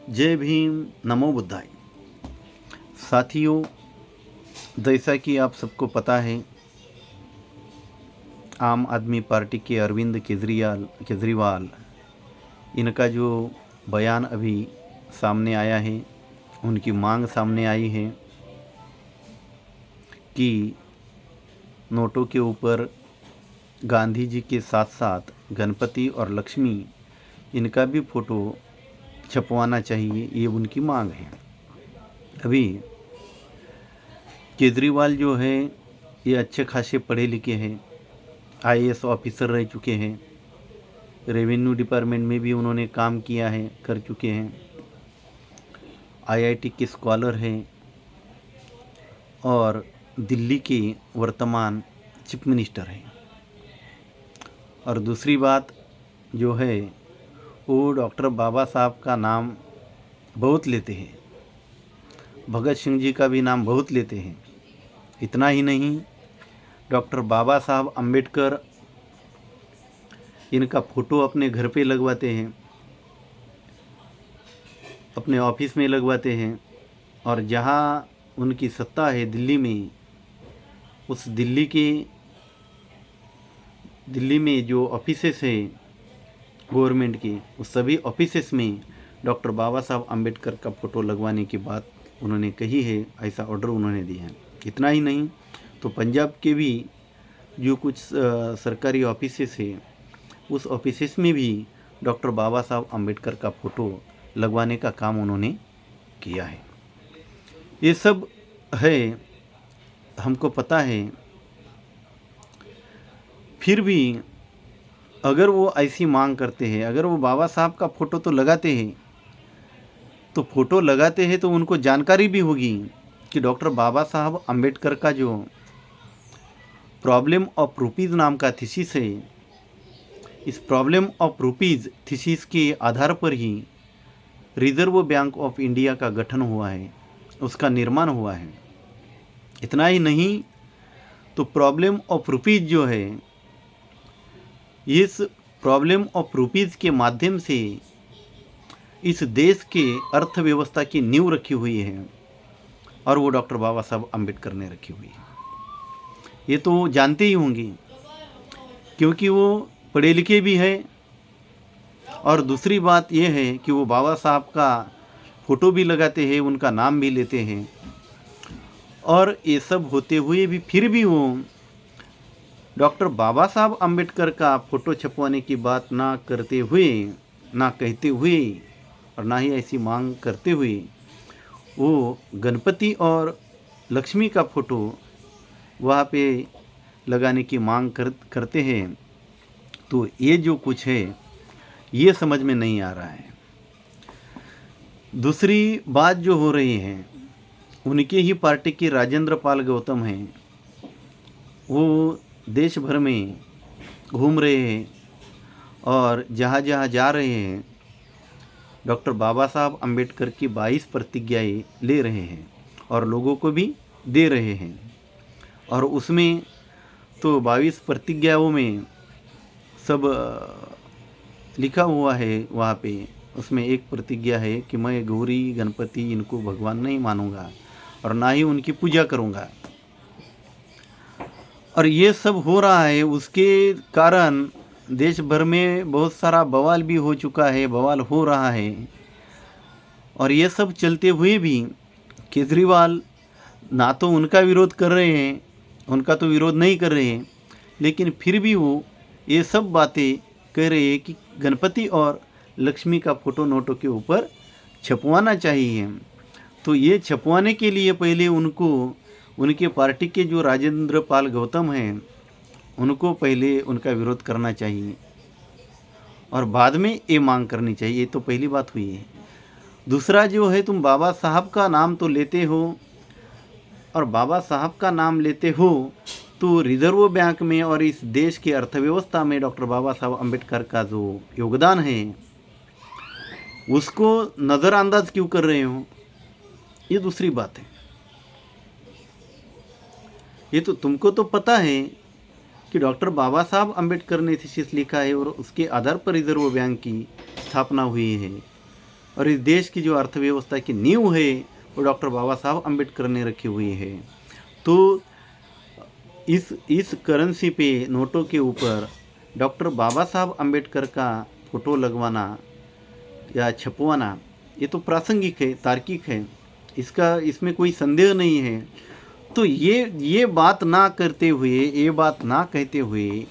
जय भीम, नमो बुद्धाय। साथियों, जैसा कि आप सबको पता है, आम आदमी पार्टी के अरविंद केजरीवाल इनका जो बयान अभी सामने आया है, उनकी मांग सामने आई है कि नोटों के ऊपर गांधी जी के साथ साथ गणपति और लक्ष्मी इनका भी फ़ोटो छपवाना चाहिए, ये उनकी मांग है। अभी केजरीवाल जो है ये अच्छे खासे पढ़े लिखे हैं, आईएएस ऑफिसर रह चुके हैं, रेवेन्यू डिपार्टमेंट में भी उन्होंने काम किया है, कर चुके हैं, आईआईटी के स्कॉलर हैं और दिल्ली के वर्तमान चीफ मिनिस्टर हैं। और दूसरी बात जो है वो डॉक्टर बाबा साहब का नाम बहुत लेते हैं, भगत सिंह जी का भी नाम बहुत लेते हैं। इतना ही नहीं, डॉक्टर बाबा साहब अम्बेडकर इनका फ़ोटो अपने घर पे लगवाते हैं, अपने ऑफिस में लगवाते हैं, और जहाँ उनकी सत्ता है दिल्ली में, उस दिल्ली में जो ऑफिसेस है गवर्नमेंट के, उस सभी ऑफिसेस में डॉक्टर बाबा साहब अम्बेडकर का फ़ोटो लगवाने की बात उन्होंने कही है, ऐसा ऑर्डर उन्होंने दिया है। इतना ही नहीं तो पंजाब के भी जो कुछ सरकारी ऑफिसेस है, उस ऑफिसेस में भी डॉक्टर बाबा साहब अम्बेडकर का फ़ोटो लगवाने का काम उन्होंने किया है। ये सब है, हमको पता है। फिर भी अगर वो ऐसी मांग करते हैं, अगर वो बाबा साहब का फ़ोटो तो लगाते हैं, तो फ़ोटो लगाते हैं तो उनको जानकारी भी होगी कि डॉक्टर बाबा साहब अम्बेडकर का जो प्रॉब्लम ऑफ रुपीज़ नाम का थीसिस है, इस प्रॉब्लम ऑफ रुपीज़ थीसिस के आधार पर ही रिज़र्व बैंक ऑफ इंडिया का गठन हुआ है, उसका निर्माण हुआ है। इतना ही नहीं तो प्रॉब्लम ऑफ रुपीज़ जो है, इस प्रॉब्लम ऑफ रुपीज़ के माध्यम से इस देश के अर्थव्यवस्था की नींव रखी हुई है, और वो डॉक्टर बाबा साहब अम्बेडकर ने रखी हुई है। ये तो जानते ही होंगे, क्योंकि वो पढ़े लिखे भी हैं। और दूसरी बात ये है कि वो बाबा साहब का फ़ोटो भी लगाते हैं, उनका नाम भी लेते हैं। और ये सब होते हुए भी फिर भी वो डॉक्टर बाबा साहब अम्बेडकर का फ़ोटो छपवाने की बात ना करते हुए, ना कहते हुए, और ना ही ऐसी मांग करते हुए वो गणपति और लक्ष्मी का फ़ोटो वहाँ पे लगाने की मांग करते हैं। तो ये जो कुछ है ये समझ में नहीं आ रहा है। दूसरी बात जो हो रही है, उनके ही पार्टी के राजेंद्र पाल गौतम हैं, वो देश भर में घूम रहे हैं और जहाँ जहाँ जा रहे हैं डॉक्टर बाबा साहब अम्बेडकर की 22 प्रतिज्ञाएँ ले रहे हैं और लोगों को भी दे रहे हैं। और उसमें तो 22 प्रतिज्ञाओं में सब लिखा हुआ है वहाँ पे। उसमें एक प्रतिज्ञा है कि मैं गौरी गणपति इनको भगवान नहीं मानूंगा और ना ही उनकी पूजा करूंगा। और ये सब हो रहा है, उसके कारण देश भर में बहुत सारा बवाल भी हो चुका है, बवाल हो रहा है। और ये सब चलते हुए भी केजरीवाल ना तो उनका विरोध कर रहे हैं, उनका तो विरोध नहीं कर रहे हैं, लेकिन फिर भी वो ये सब बातें कह रहे हैं कि गणपति और लक्ष्मी का फ़ोटो नोटों के ऊपर छपवाना चाहिए। तो ये छपवाने के लिए पहले उनको, उनके पार्टी के जो राजेंद्र पाल गौतम हैं, उनको पहले उनका विरोध करना चाहिए और बाद में ये मांग करनी चाहिए। ये तो पहली बात हुई है। दूसरा जो है, तुम बाबा साहब का नाम तो लेते हो, और बाबा साहब का नाम लेते हो तो रिजर्व बैंक में और इस देश की अर्थव्यवस्था में डॉक्टर बाबा साहब अम्बेडकर का जो योगदान है उसको नज़रअंदाज क्यों कर रहे हो? ये दूसरी बात है। ये तो तुमको तो पता है कि डॉक्टर बाबा साहब अम्बेडकर ने थीसिस लिखा है और उसके आधार पर रिजर्व बैंक की स्थापना हुई है। और इस देश की जो अर्थव्यवस्था की नींव है वो डॉक्टर बाबा साहब अम्बेडकर ने रखी हुई है। तो इस करेंसी पे, नोटों के ऊपर डॉक्टर बाबा साहब अम्बेडकर का फ़ोटो लगवाना या छपवाना ये तो प्रासंगिक है, तार्किक है, इसमें कोई संदेह नहीं है। तो ये बात ना करते हुए, ये बात ना कहते हुए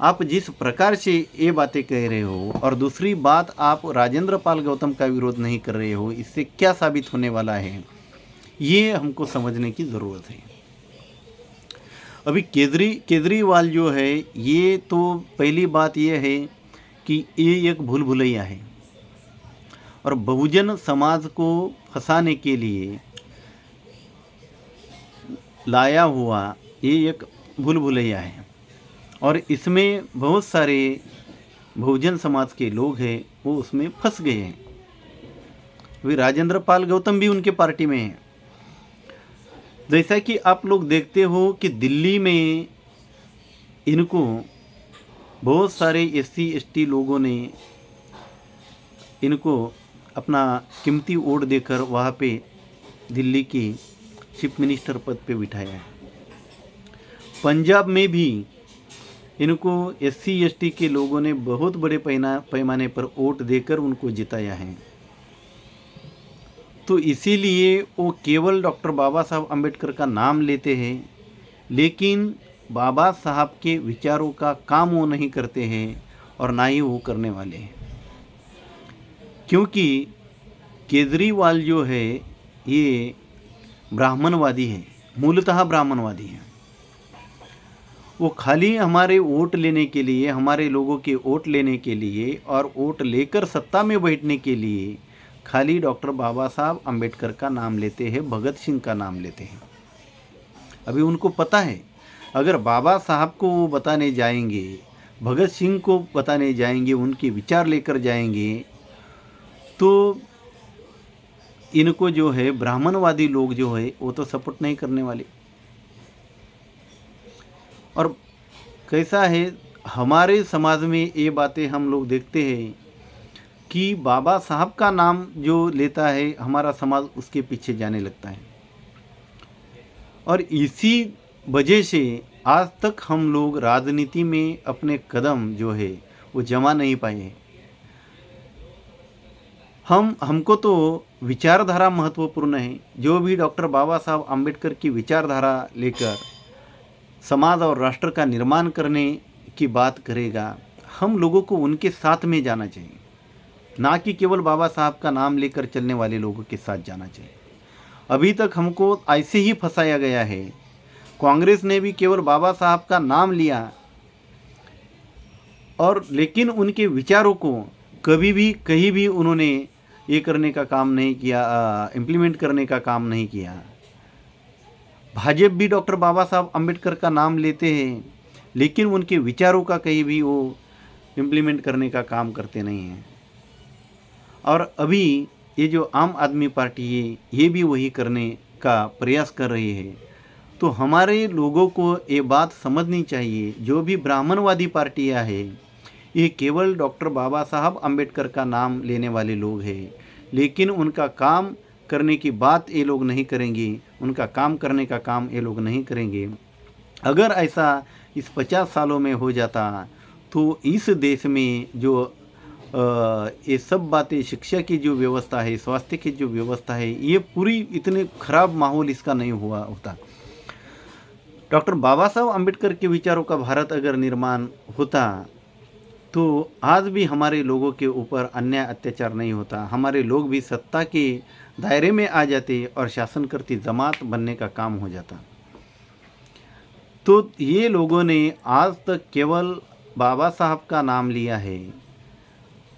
आप जिस प्रकार से ये बातें कह रहे हो, और दूसरी बात आप राजेंद्र पाल गौतम का विरोध नहीं कर रहे हो, इससे क्या साबित होने वाला है, ये हमको समझने की ज़रूरत है। अभी केजरीवाल जो है, ये तो पहली बात ये है कि ये एक भूल भुलैया है और बहुजन समाज को फंसाने के लिए लाया हुआ ये एक भूल भुलैया है। और इसमें बहुत सारे बहुजन समाज के लोग हैं, वो उसमें फंस गए हैं। अभी राजेंद्र पाल गौतम भी उनके पार्टी में है। जैसा कि आप लोग देखते हो कि दिल्ली में इनको बहुत सारे SC ST लोगों ने इनको अपना कीमती वोट देकर वहाँ पे दिल्ली की चीफ मिनिस्टर पद पे बिठाया है। पंजाब में भी इनको SC ST के लोगों ने बहुत बड़े पैमाने पर वोट देकर उनको जिताया है। तो इसीलिए वो केवल डॉक्टर बाबा साहब अम्बेडकर का नाम लेते हैं, लेकिन बाबा साहब के विचारों का काम वो नहीं करते हैं और ना ही वो करने वाले हैं। क्योंकि केजरीवाल जो है ये ब्राह्मणवादी है, मूलतः ब्राह्मणवादी है। वो खाली हमारे वोट लेने के लिए, हमारे लोगों के वोट लेने के लिए और वोट लेकर सत्ता में बैठने के लिए खाली डॉक्टर बाबा साहब अम्बेडकर का नाम लेते हैं, भगत सिंह का नाम लेते हैं। अभी उनको पता है अगर बाबा साहब को वो बताने जाएंगे, भगत सिंह को बताने जाएंगे, उनके विचार लेकर जाएंगे, तो इनको जो है ब्राह्मणवादी लोग जो है वो तो सपोर्ट नहीं करने वाले। और कैसा है, हमारे समाज में ये बातें हम लोग देखते हैं कि बाबा साहब का नाम जो लेता है हमारा समाज उसके पीछे जाने लगता है। और इसी वजह से आज तक हम लोग राजनीति में अपने कदम जो है वो जमा नहीं पाए। हमको तो विचारधारा महत्वपूर्ण है। जो भी डॉक्टर बाबा साहब अम्बेडकर की विचारधारा लेकर समाज और राष्ट्र का निर्माण करने की बात करेगा, हम लोगों को उनके साथ में जाना चाहिए, ना कि केवल बाबा साहब का नाम लेकर चलने वाले लोगों के साथ जाना चाहिए। अभी तक हमको ऐसे ही फंसाया गया है। कांग्रेस ने भी केवल बाबा साहब का नाम लिया और लेकिन उनके विचारों को कभी भी कहीं भी उन्होंने ये करने का काम नहीं किया, इम्प्लीमेंट करने का काम नहीं किया। भाजपा भी डॉक्टर बाबा साहब अम्बेडकर का नाम लेते हैं, लेकिन उनके विचारों का कहीं भी वो इम्प्लीमेंट करने का काम करते नहीं हैं। और अभी ये जो आम आदमी पार्टी है, ये भी वही करने का प्रयास कर रही है। तो हमारे लोगों को ये बात समझनी चाहिए, जो भी ब्राह्मणवादी पार्टियां हैं ये केवल डॉक्टर बाबा साहब अम्बेडकर का नाम लेने वाले लोग हैं, लेकिन उनका काम करने की बात ये लोग नहीं करेंगे, उनका काम करने का काम ये लोग नहीं करेंगे। अगर ऐसा इस 50 सालों में हो जाता तो इस देश में जो ये सब बातें, शिक्षा की जो व्यवस्था है, स्वास्थ्य की जो व्यवस्था है, ये पूरी इतने खराब माहौल इसका नहीं हुआ होता। डॉक्टर बाबा साहब अम्बेडकर के विचारों का भारत अगर निर्माण होता तो आज भी हमारे लोगों के ऊपर अन्याय अत्याचार नहीं होता, हमारे लोग भी सत्ता के दायरे में आ जाते और शासन करती जमात बनने का काम हो जाता। तो ये लोगों ने आज तक केवल बाबा साहब का नाम लिया है,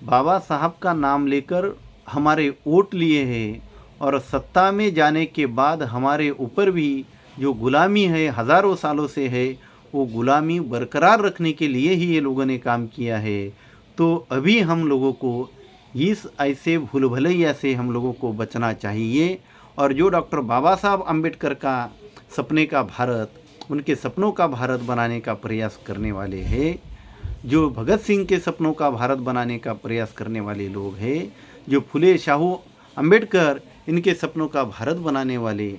बाबा साहब का नाम लेकर हमारे वोट लिए हैं, और सत्ता में जाने के बाद हमारे ऊपर भी जो गुलामी है हज़ारों सालों से है, वो गुलामी बरकरार रखने के लिए ही ये लोगों ने काम किया है। तो अभी हम लोगों को इस ऐसे भूल भलैया से हम लोगों को बचना चाहिए। और जो डॉक्टर बाबा साहब अम्बेडकर का सपने का भारत, उनके सपनों का भारत बनाने का प्रयास करने वाले हैं, जो भगत सिंह के सपनों का भारत बनाने का प्रयास करने वाले लोग हैं, जो फुले शाहू अंबेडकर इनके सपनों का भारत बनाने वाले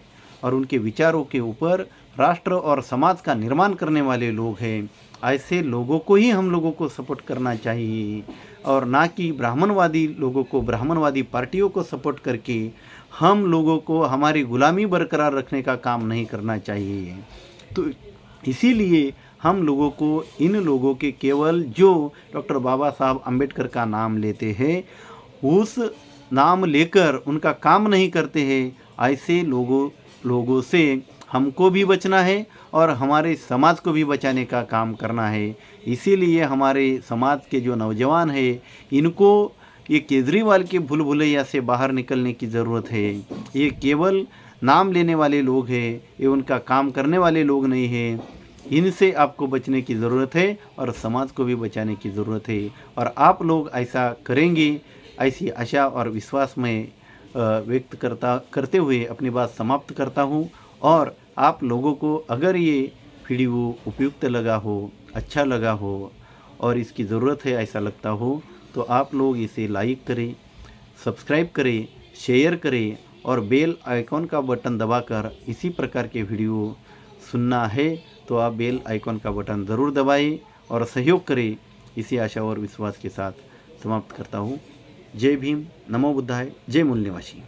और उनके विचारों के ऊपर राष्ट्र और समाज का निर्माण करने वाले लोग हैं, ऐसे लोगों को ही हम लोगों को सपोर्ट करना चाहिए और ना कि ब्राह्मणवादी लोगों को, ब्राह्मणवादी पार्टियों को सपोर्ट करके हम लोगों को हमारी गुलामी बरकरार रखने का काम नहीं करना चाहिए। तो इसीलिए हम लोगों को इन लोगों के केवल जो डॉक्टर बाबा साहब अम्बेडकर का नाम लेते हैं, उस नाम लेकर उनका काम नहीं करते हैं, ऐसे लोगों से हमको भी बचना है और हमारे समाज को भी बचाने का काम करना है। इसीलिए हमारे समाज के जो नौजवान हैं, इनको ये केजरीवाल के भूल भुलैया से बाहर निकलने की ज़रूरत है। ये केवल नाम लेने वाले लोग हैं, ये उनका काम करने वाले लोग नहीं हैं। इनसे आपको बचने की ज़रूरत है और समाज को भी बचाने की ज़रूरत है और आप लोग ऐसा करेंगे, ऐसी आशा और विश्वास में व्यक्त करते हुए अपनी बात समाप्त करता हूँ। और आप लोगों को अगर ये वीडियो उपयुक्त लगा हो, अच्छा लगा हो और इसकी ज़रूरत है ऐसा लगता हो, तो आप लोग इसे लाइक करें, सब्सक्राइब करें, शेयर करें और बेल आइकॉन का बटन दबाकर इसी प्रकार के वीडियो सुनना है तो आप बेल आइकॉन का बटन ज़रूर दबाएं और सहयोग करें। इसी आशा और विश्वास के साथ समाप्त करता हूँ। जय भीम, नमो बुद्धाय, जय मूल निवासी।